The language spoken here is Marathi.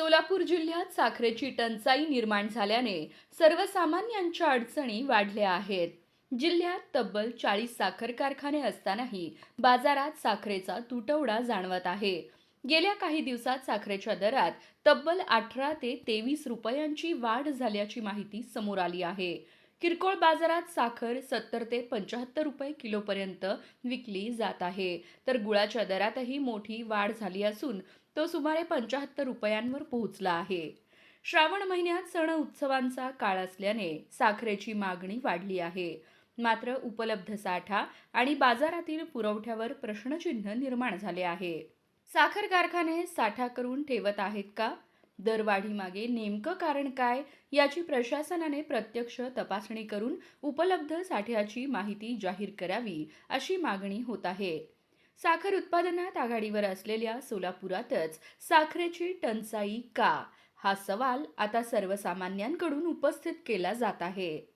सोलापूर जिल्ह्यात साखरेची टंचाई निर्माण झाल्याने सर्वसामान्यांच्या अडचणी वाढल्या आहेत. जिल्ह्यात तब्बल 40 साखर कारखाने असतानाही बाजारात साखरेचा तुटवडा जाणवत आहे. गेल्या काही दिवसात साखरेच्या दरात तब्बल 18 ते 23 रुपयांची वाढ झाल्याची माहिती समोर आली आहे. किरकोळ बाजारात साखर 70 ते 75 रुपये किलोपर्यंत विकली जात आहे. तर गुळाच्या दरातही मोठी वाढ झाली असून तो सुमारे 75 रुपयांवर पोहोचला आहे. श्रावण महिन्यात सण उत्सवांचा काळ असल्याने साखरेची मागणी वाढली आहे. मात्र उपलब्ध साठा आणि बाजारातील पुरवठ्यावर प्रश्नचिन्ह निर्माण झाले आहे. साखर कारखाने साठा करून ठेवत आहेत का? दरवाढीमागे नेमकं कारण काय याची प्रशासनाने प्रत्यक्ष तपासणी करून उपलब्ध साठ्याची माहिती जाहीर करावी अशी मागणी होत आहे. साखर उत्पादनात आघाडीवर असलेल्या सोलापुरातच साखरेची टंचाई का? हा सवाल आता सर्वसामान्यांकडून उपस्थित केला जात आहे.